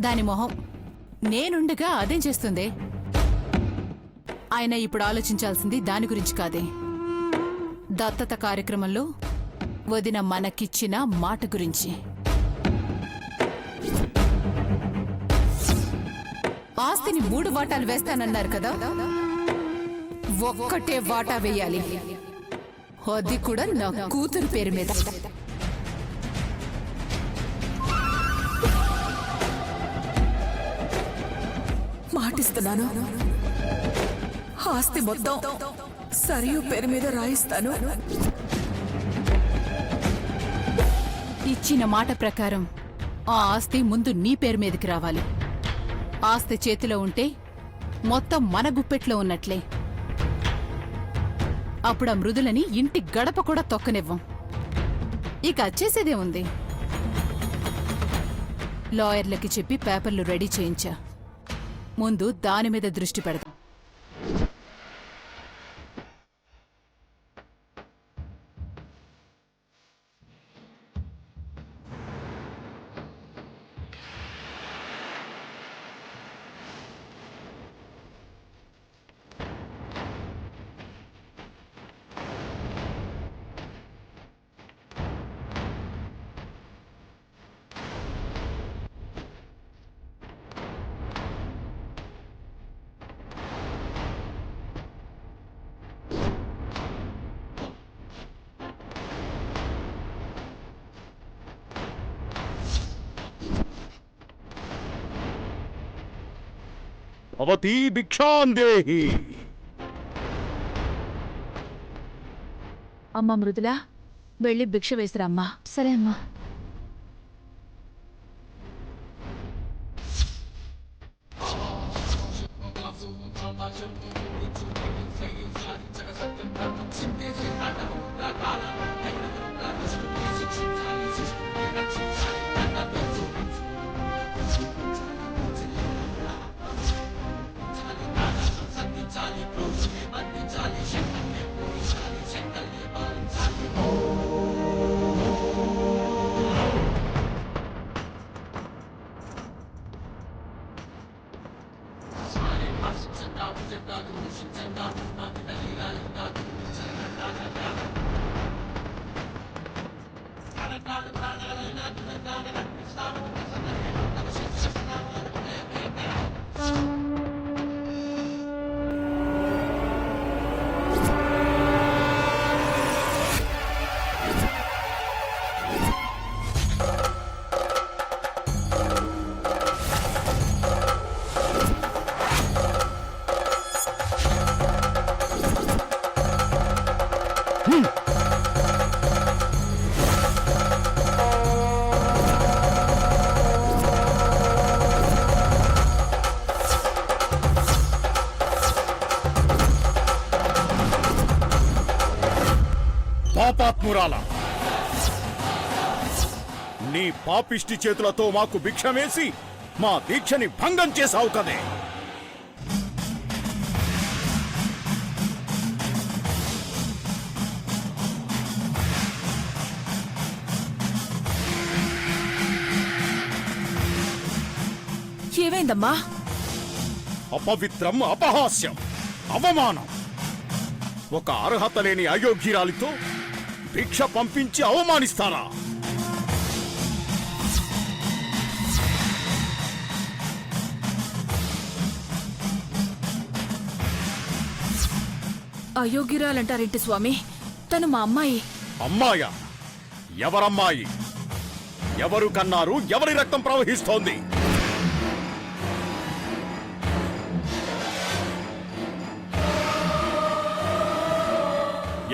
దాని మొహం నేనుండగా అదేం చేస్తుంది? ఆయన ఇప్పుడు ఆలోచించాల్సింది దాని గురించి కాదే, దత్తత కార్యక్రమంలో వదిన మనకిచ్చిన మాట గురించి. ఆస్తిని 3 వాటాలు వేస్తానన్నారు కదా, ఒక్కటే వాటా వేయాలి, అది కూడా నా కూతురు పేరు మీద. మాటిస్తున్నాను, ఆస్తి మొత్తం సరియు పేరు మీద రాయిస్తాను. ఇచ్చిన మాట ప్రకారం ఆ ఆస్తి ముందు నీ పేరు మీదకి రావాలి. ఆస్తి చేతిలో ఉంటే మొత్తం మన గుప్పెట్లో ఉన్నట్లే. అప్పుడు ఆ మృదులని ఇంటి గడప కూడా తొక్కనివ్వం. ఇక వచ్చేసేదే ఉంది. లాయర్లకి చెప్పి పేపర్లు రెడీ చేయించా. ముందు దాని మీద దృష్టి పెడదాం. భవతీ భిక్షాందేహి. అమ్మా మృదులా, వెళ్ళి భిక్ష వేసిరమ్మా. సరే అమ్మా. పాపాత్మురాల, నీ పాపిష్టి చేతులతో మాకు భిక్షమేసి మా దీక్షని భంగం చేసావు కదే. ఏమైందమ్మా? అపవిత్రం, అపహాస్యం, అవమానం. ఒక అర్హత లేని అయోగ్యురాలితో భిక్ష పంపించి అవమానిస్తారా? అయోగ్యురాలంటారేంటి స్వామి? తను మా అమ్మాయి. అమ్మాయా? ఎవరమ్మాయి? ఎవరు కన్నారు? ఎవరి రక్తం ప్రవహిస్తోంది?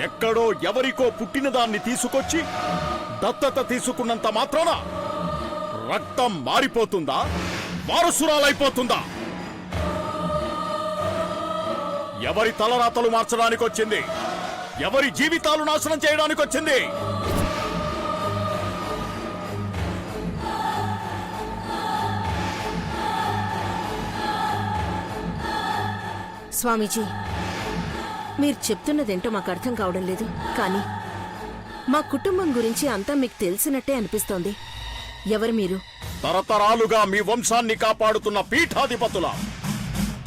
ఎక్కడో ఎవరికో పుట్టిన దాన్ని తీసుకొచ్చి దత్తత తీసుకున్నంత మాత్రాన రక్తం మారిపోతుందా? వారసురాలైపోతుందా? ఎవరి తలరాతలు మార్చడానికి వచ్చింది? ఎవరి జీవితాలు నాశనం చేయడానికి వచ్చింది? స్వామీజీ, మీరు చెప్తున్నదేంటో మాకు అర్థం కావడం లేదు. కానీ మా కుటుంబం గురించి అంతా మీకు తెలిసినట్టే అనిపిస్తోంది. ఎవరు మీరు? తరతరాలుగా మీ వంశాన్ని కాపాడుతున్న పీఠాధిపతుల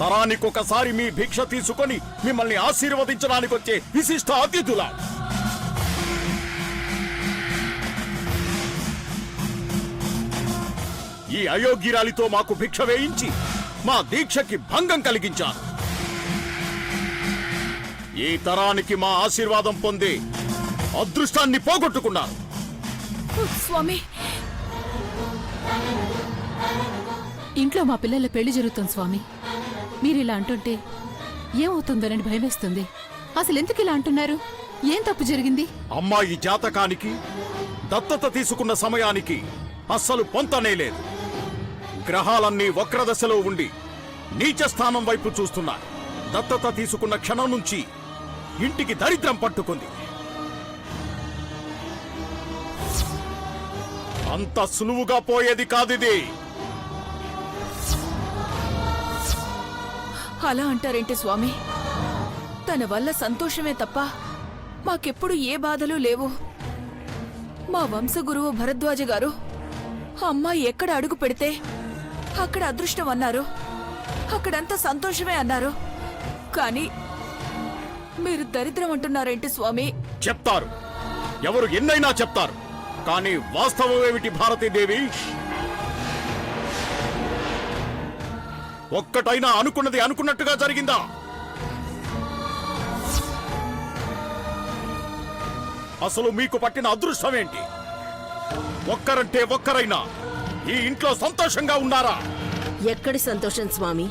తరానికొకసారి మీ భిక్ష తీసుకొని మిమ్మల్ని ఆశీర్వదించడానికొచ్చే విశిష్ట అతిథుల ఈ అయోగ్యురాలితో మాకు భిక్ష వేయించి మా దీక్షకి భంగం కలిగించారు. ఈ తరానికి మా ఆశీర్వాదం పొంది అదృష్టాన్ని పోగొట్టుకున్నారు. స్వామి, ఇంట్లో మా పిల్లల పెళ్లి జరుగుతుంది స్వామి. మీరిలా అంటుంటే ఏమవుతుందోనని భయమేస్తుంది. అసలు ఎందుకు ఇలా అంటున్నారు? ఏం తప్పు జరిగింది? అమ్మాయి జాతకానికి దత్తత తీసుకున్న సమయానికి అస్సలు పొంతనే లేదు. గ్రహాలన్నీ వక్రదశలో ఉండి నీచ స్థానం వైపు చూస్తున్నాయి. దత్తత తీసుకున్న క్షణం నుంచి ఇంటికి దరిద్రం పట్టుకుంది. అంత సులువుగా పోయేది కాదిది. అలా అంటారేంటి స్వామి? తన వల్ల సంతోషమే తప్ప మాకెప్పుడు ఏ బాధలు లేవు. మా వంశగురువు భరద్వాజ గారు అమ్మాయి ఎక్కడ అడుగు పెడితే అక్కడ అదృష్టం అన్నారు, అక్కడంతా సంతోషమే అన్నారు. కానీ మీరు దరిద్రం అంటున్నారేంటి స్వామి? చెప్తారు, ఎవరు ఎన్నైనా చెప్తారు. కానీ వాస్తవమేమిటి భారతీదేవి? ఒక్కటైనా అనుకున్నది అనుకున్నట్టుగా జరిగిందా? అసలు మీకు పట్టిన అదృష్టమేంటి? ఒక్కరంటే ఒక్కరైనా ఈ ఇంట్లో సంతోషంగా ఉన్నారా? ఎక్కడి సంతోషం స్వామి?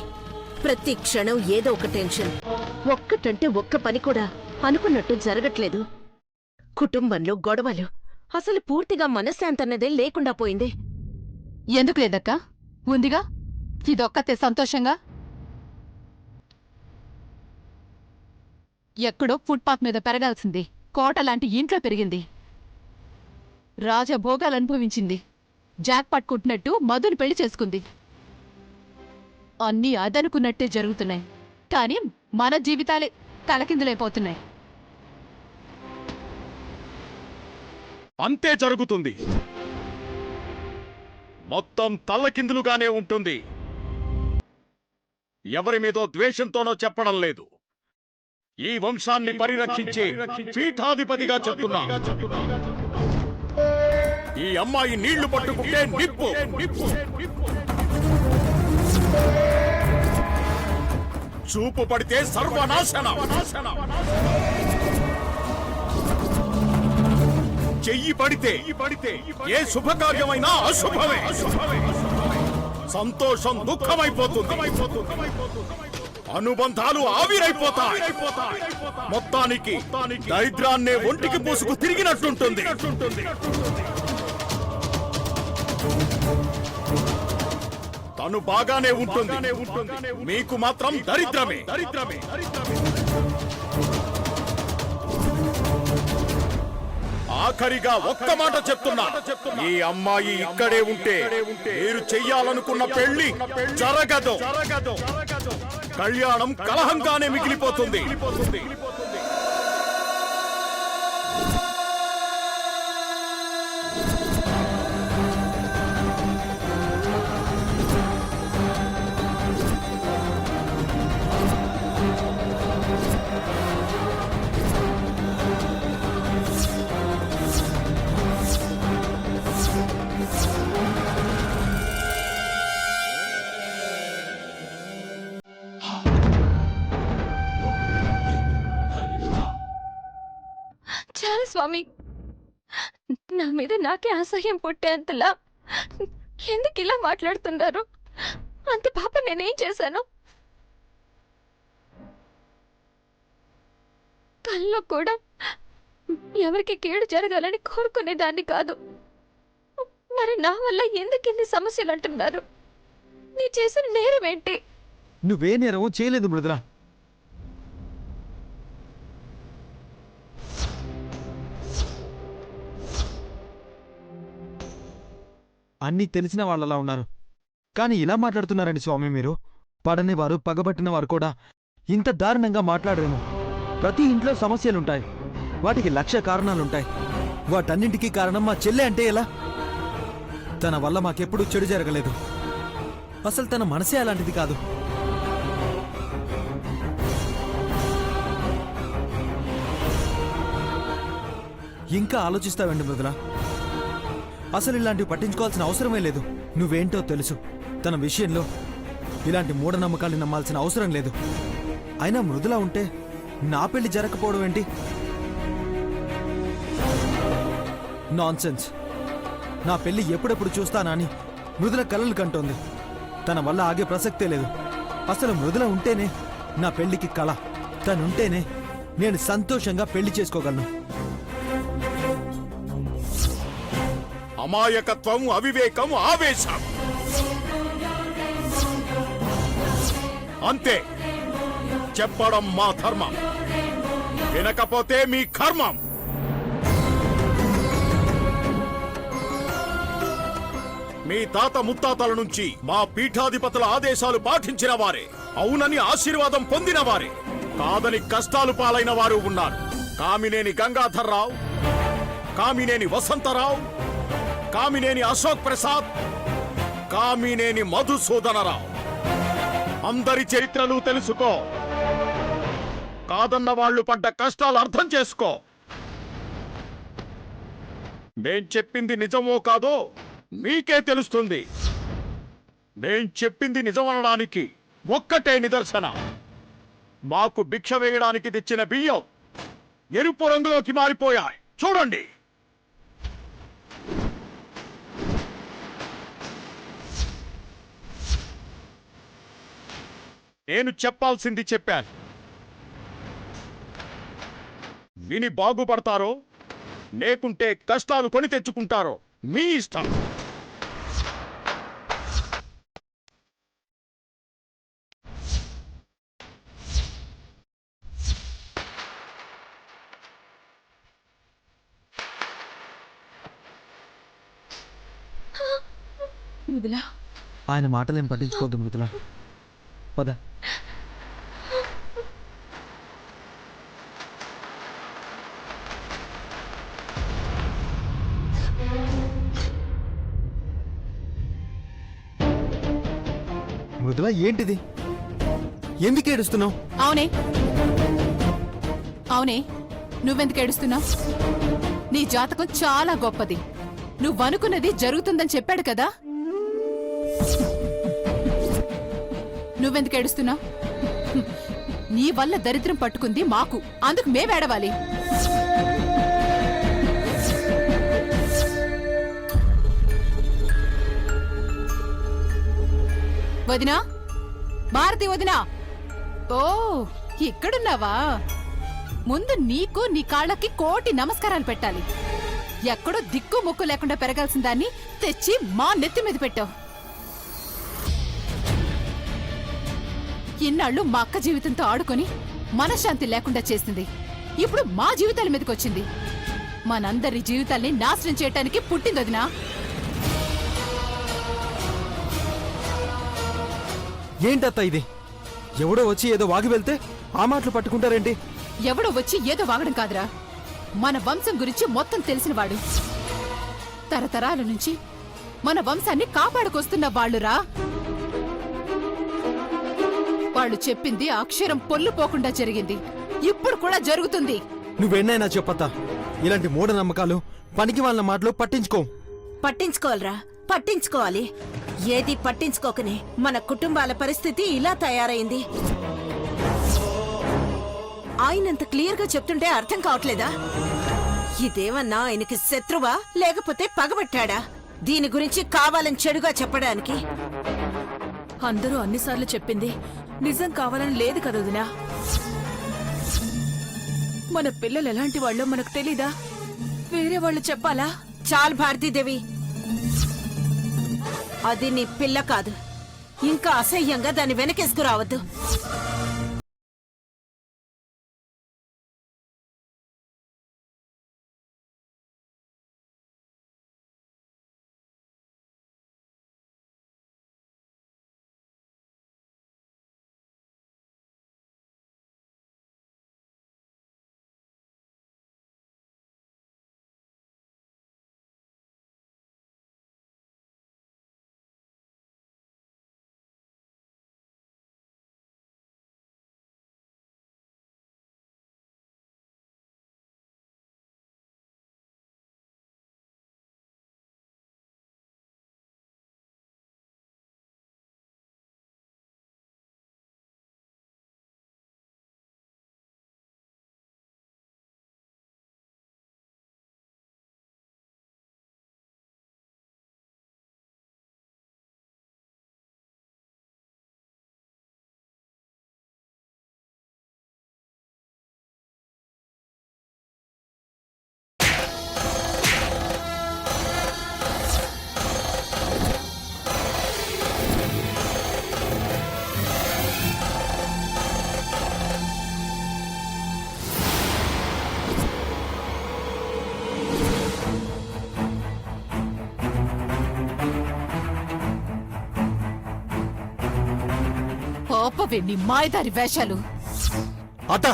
ప్రతి క్షణం ఏదో ఒక టెన్షన్. ఒక్కటంటే ఒక్క పని కూడా అనుకున్నట్టు జరగట్లేదు. కుటుంబంలో గొడవలు, అసలు పూర్తిగా మనశ్శాంతన్నదే లేకుండా పోయింది. ఎందుకు లేదక్కా? ఉందిగా, ఇదొక్కతే సంతోషంగా. ఎక్కడో ఫుట్పాత్ మీద పెరగాల్సింది కోట లాంటి ఇంట్లో పెరిగింది. రాజభోగాలు అనుభవించింది. జాక్ పట్టుకుంటున్నట్టు మధుని పెళ్లి చేసుకుంది. అన్నీ అదనుకున్నట్టే జరుగుతున్నాయి. కానీ మన జీవితాలే తలకిందులైపోతున్నాయి. అంతే జరుగుతుంది. మొత్తం తల్లకిందులుగానే ఉంటుంది. ఎవరి మీదో ద్వేషంతోనో చెప్పడం లేదు. ఈ వంశాన్ని పరిరక్షించే పీఠాధిపతిగా చెప్తున్నా. ఈ అమ్మాయి నీళ్లు పట్టుకుంటే నిప్పు. చూపు పడితే సర్వనాశనం. చెయ్యి పడితే ఏ శుభకార్యమైనా అశుభమే. సంతోషం దుఃఖమైపోతుంది. అనుబంధాలు ఆవిరైపోతాయి. మొత్తానికి దరిద్రాన్నే ఒంటికి పూసుకు తిరిగినట్లుంటుంది. తను బాగానే ఉంటుంది, మీకు మాత్రం దరిద్రమే. ఆఖరిగా ఒక్క మాట చెప్తున్నా, ఈ అమ్మాయి ఇక్కడే ఉంటే మీరు చెయ్యాలనుకున్న పెళ్లి జరగదు. కళ్యాణం కలహంగానే మిగిలిపోతుంది. చాలా స్వామి, నా మీద నాకే అసహ్యం పుట్టేంతలా ఎందుకు ఇలా మాట్లాడుతున్నారు? అంత పాప నేనేం చేశాను? కల్లో కూడా ఎవరికి కీడు జరగాలని కోరుకునేదాన్ని కాదు. మరి నా వల్ల ఎందుకు ఇన్ని సమస్యలు అంటున్నారు? నీ చేసిన నేరం ఏంటి? నువ్వే నేరమో చేయలేదు మృదుల. అన్నీ తెలిసిన వాళ్ళలా ఉన్నారు, కానీ ఇలా మాట్లాడుతున్నారండి స్వామి మీరు. పడని వారు, పగబట్టిన వారు కూడా ఇంత దారుణంగా మాట్లాడరేమో. ప్రతి ఇంట్లో సమస్యలుంటాయి, వాటికి లక్ష కారణాలుంటాయి. వాటన్నింటికీ కారణం మా చెల్లె అంటే ఎలా? తన వల్ల మాకెప్పుడూ చెడు జరగలేదు. అసలు తన మనసే అలాంటిది కాదు. ఇంకా ఆలోచిస్తావండి మృదుల. అసలు ఇలాంటివి పట్టించుకోవాల్సిన అవసరమే లేదు. నువ్వేంటో తెలుసు. తన విషయంలో ఇలాంటి మూఢనమ్మకాల్ని నమ్మాల్సిన అవసరం లేదు. అయినా మృదుల ఉంటే నా పెళ్లి జరగకపోవడం ఏంటి? నాన్సెన్స్. నా పెళ్లి ఎప్పుడెప్పుడు చూస్తానా అని మృదుల కలలు కంటోంది. తన వల్ల ఆగే ప్రసక్తే లేదు. అసలు మృదుల ఉంటేనే నా పెళ్లికి కళ. తనుంటేనే నేను సంతోషంగా పెళ్లి చేసుకోగలను. అమాయకత్వం, అవివేకం, ఆవేశం అంతే. చెప్పడం మా ధర్మం, వినకపోతే మీ కర్మం. మీ తాత ముత్తాతల నుంచి మా పీఠాధిపతుల ఆదేశాలు పాటించిన వారే, అవునని ఆశీర్వాదం పొందిన వారే, కాదని కష్టాలు పాలైన వారు ఉన్నారు. కామినేని గంగాధర్రావు, కామినేని వసంతరావు, కామినేని అశోక్ ప్రసాద్, కామినేని మధుసూదనరావు. అందరి చరిత్రలు తెలుసుకో. కాదన్న వాళ్ళు పడ్డ కష్టాలు అర్థం చేసుకో. నేను చెప్పింది నిజమో కాదో మీకే తెలుస్తుంది. నేను చెప్పింది నిజమనడానికి ఒక్కటే నిదర్శన. మాకు భిక్ష వేయడానికి తెచ్చిన బియ్యం ఎరుపు రంగులోకి మారిపోయాయి. చూడండి. నేను చెప్పాల్సింది చెప్పాను. విని బాగుపడతారో లేకుంటే కష్టాలు కొని తెచ్చుకుంటారో మీ ఇష్టం. మృదులా, ఆయన మాటలేం పట్టించుకోవద్దు మృదుల. పద. మృదుల, ఏంటిది? ఎందుకు ఏడుస్తున్నావు? అవునే అవునే నువ్వెందుకు ఏడుస్తున్నావు? నీ జాతకం చాలా గొప్పది. నువ్వనుకున్నది జరుగుతుందని చెప్పాడు కదా. నువ్వెందుకు ఏడుస్తున్నావు? నీ వల్ల దరిద్రం పట్టుకుంది మాకు, అందుకు మేమేడవాలి. వదినా, భారతి వదినా. ఓ, ఇక్కడున్నావా? ముందు నీకు నీ కాళ్ళకి కోటి నమస్కారాలు పెట్టాలి. ఎక్కడో దిక్కు ముక్కు లేకుండా పెరగాల్సిన దాన్ని తెచ్చి మా నెత్తి మీద పెట్టావు. ఇన్నాళ్ళు మా అక్క జీవితంతో ఆడుకొని మనశ్శాంతి లేకుండా చేసింది. ఇప్పుడు మా జీవితాల మీదకొచ్చింది. మనందరి జీవితాల్ని నాశనం చేయటానికి పుట్టిందొదినా. ఏంటత్త ఇది? ఎవడో వచ్చి ఏదో వాగి వెళ్తే ఆ మాటలు పట్టుకుంటారేంటి? ఎవడో వచ్చి ఏదో వాగడం కాదురా, మన వంశం గురించి మొత్తం తెలిసినవాడు. తరతరాల నుంచి మన వంశాన్ని కాపాడుకొస్తున్న వాళ్ళురా. వాళ్ళు చెప్పింది అక్షరం పొల్లు పోకుండా జరిగింది. ఇప్పుడు కూడా జరుగుతుంది. నువ్వెన్నైనా చెప్పత్తా, ఇలాంటి మూఢనమ్మకాలు, పనికి వాళ్ళ మాటలు పట్టించుకోవాలరా, పట్టించుకోవాలి. ఏది పట్టించుకోకనే మన కుటుంబాల పరిస్థితి ఇలా తయారైంది. ఆయనంత క్లియర్ గా చెప్తుంటే అర్థం కావట్లేదా? ఇదేమన్నా ఆయనకి శత్రువా లేకపోతే పగబట్టాడా? దీని గురించి కావాలని చెడుగా చెప్పడానికి. అందరూ అన్నిసార్లు చెప్పింది నిజం కావాలని లేదు కదా వదినా. మన పిల్లలు ఎలాంటి వాళ్ళో మనకు తెలీదా? వేరే వాళ్ళు చెప్పాలా? చాలు భారతీదేవి, అది నీ పిల్ల కాదు. ఇంకా అసహ్యంగా దాన్ని వెనకేసుకురావద్దు. ఆపవే నీ మాయదారి వేషాలు. అత్త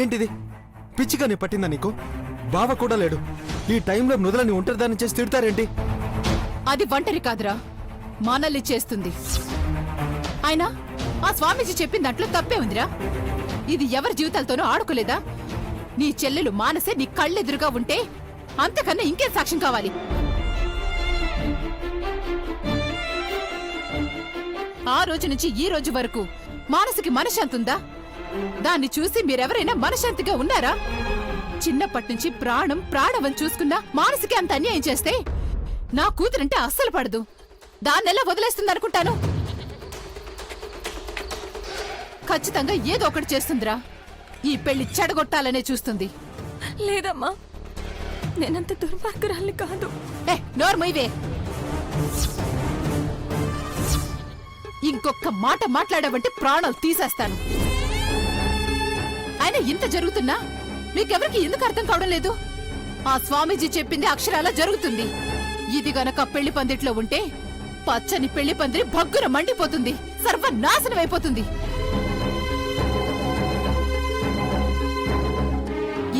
ఏంటిది పిచ్చిగాని పట్టిందా నీకు? బావ కూడా లేడు. ఈ టైంలో మృదులని ఒంటరిదాన్ని చేసి తిడతారేంటి? అది ఒంటరి కాదురా, మనల్ని చేస్తుంది. అయినా ఆ స్వామీజీ చెప్పిన దాంట్లో తప్పే ఉందిరా. ఇది ఎవరి జీవితాలతోనూ ఆడుకోలేదా? నీ చెల్లెలు మానసే నీ కళ్ళెదురుగా ఉంటే అంతకన్నా ఇంకేం సాక్ష్యం కావాలి? ఆ రోజు నుంచి ఈ రోజు వరకు మానసికి మనశ్శాంతి ఉందా? దాన్ని చూసి మీరెవరైనా మనశ్శాంతిగా ఉన్నారా? చిన్నప్పటి నుంచి ప్రాణం ప్రాణవని చూసుకున్నా మానసికి అంత అన్యాయం చేస్తే నా కూతురంటే అస్సలు పడదు. దాన్నెలా వదిలేస్తుంది అనుకుంటాను? ఖచ్చితంగా ఏదో ఒకటి చేస్తుందిరా. ఈ పెళ్లి చెడగొట్టాలనే చూస్తుంది. లేదమ్మా, నేనంత దుర్మార్గురాల్ని కాదు. నోర్మైవే. ఇంకొక్క మాట మాట్లాడావంటే ప్రాణాలు తీసేస్తాను. అయినా ఇంత జరుగుతున్నా మీకెవరికి ఎందుకు అర్థం కావడం లేదు? ఆ స్వామీజీ చెప్పింది అక్షరాలా జరుగుతుంది. ఇది గనక పెళ్లి పందిట్లో ఉంటే పచ్చని పెళ్లి పందిరి భగ్గున మండిపోతుంది, సర్వనాశనం అయిపోతుంది.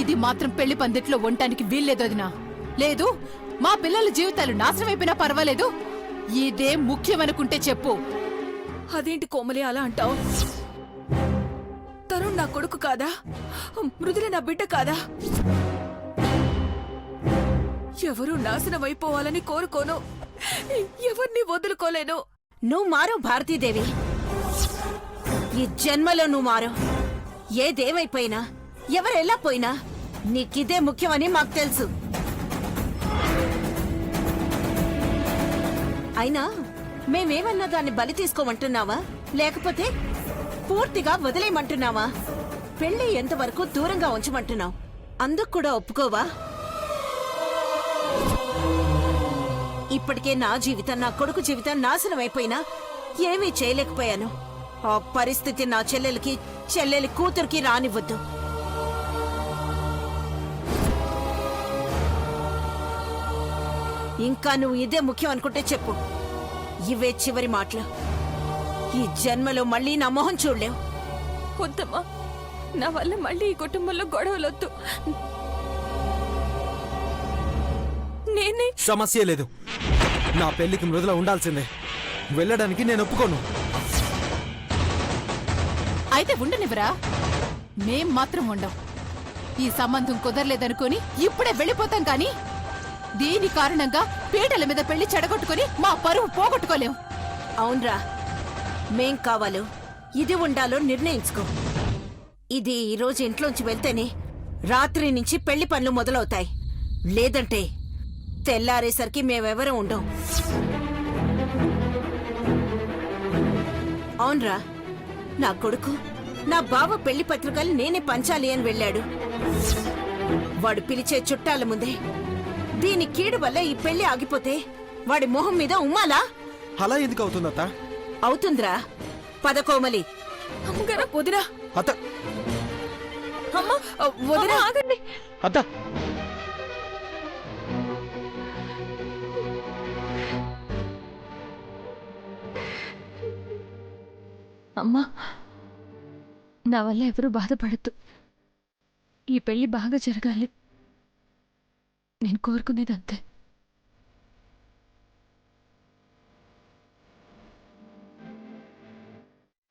ఇది మాత్రం పెళ్లి పందిట్లో ఉండటానికి వీల్లేదు వదినా. లేదు, మా పిల్లల జీవితాలు నాశనం అయిపోయినా పర్వాలేదు, ఇదే ముఖ్యమనుకుంటే చెప్పు. అదేంటి కోమలి అలా అంటావు? తరుణ్ నా కొడుకు కాదా? మృదుల నా బిడ్డ కాదా? ఎవరూ నాశనం అయిపోవాలని కోరుకోను, ఎవరిని వదులుకోలేను. నువ్వు మారు భారతీదేవి. ఈ జన్మలో నువ్వు మారు. ఏదేమైపోయినా ఎవరెలా పోయినా నీకిదే ముఖ్యమని మాకు తెలుసు. అయినా మేమేమన్నా దాన్ని బలి తీసుకోమంటున్నావా, లేకపోతే పూర్తిగా వదిలేయమంటున్నావా? పెళ్లి ఎంతవరకు దూరంగా ఉంచమంటున్నావు, అందుకు కూడా ఒప్పుకోవా? ఇప్పటికే నా జీవితం, నా కొడుకు జీవితం నాశనం అయిపోయినా ఏమీ చేయలేకపోయాను. ఆ పరిస్థితి నా చెల్లెలి కూతురికి రానివ్వద్దు. ఇంకా నువ్వు ఇదే ముఖ్యం అనుకుంటే చెప్పు. ఇవే చివరి మాటలు. ఈ జన్మలో మళ్ళీ నా మొహం చూడలేవు. వద్దమ్మా, నా వల్ల మళ్ళీ ఈ కుటుంబంలో గొడవలొద్దు. నేనే సమస్య లేదు. నా పెళ్లికి మృదుల ఉండాల్సిందే. వెళ్ళడానికి నేను ఒప్పుకోను. అయితే ఉండనివ్వరా? మేం మాత్రం ఉండం. ఈ సంబంధం కుదరలేదనుకొని ఇప్పుడే వెళ్ళిపోతాం కానీ దీని కారణంగా పీటల మీద పెళ్లి చెడగొట్టుకుని మా పరువు పోగొట్టుకోలేం. అవునరా, మేం కావాలో ఇది ఉండాలో నిర్ణయించుకో. ఇది ఈరోజు ఇంట్లోంచి వెళ్తేనే రాత్రి నుంచి పెళ్లి పనులు మొదలవుతాయి. లేదంటే తెల్లారేసరికి మేమెవరం ఉండం. అవునరా, నా కొడుకు నా బావ పెళ్లి పత్రికలు నేనే పంచాలి అని వెళ్ళాడు. వాడు పిలిచే చుట్టాల ముందే దీని కీడు వల్ల ఈ పెళ్లి ఆగిపోతే వాడి మొహం మీద ఉమ్మాలా? అలా ఎందుకు అవుతుందత్త? అవుతుందిరా. పదకోమలి. అమ్మగారు, వదినా, అత్త అమ్మా, వదినా, ఆగండి. అత్త అమ్మా, నా వల్ల ఎవరూ బాధపడద్దు. ఈ పెళ్లి బాగా జరగాలి. నేను కోరుకునేది అంతే.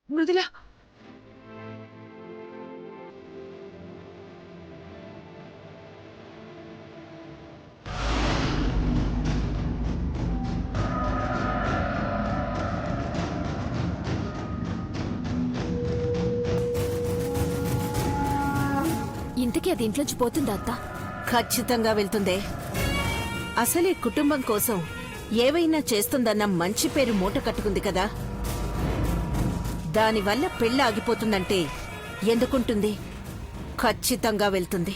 మృదుల, ఇంతకీ అది ఇంట్లోంచి పోతుందా అత్త? ఖచ్చితంగా వెళ్తుందే. అసలే కుటుంబం కోసం ఏవైనా చేస్తుందన్న మంచి పేరు మూట కట్టుకుంది కదా. దానివల్ల పెళ్లి ఆగిపోతుందంటే ఎందుకుంటుంది? ఖచ్చితంగా వెళ్తుంది.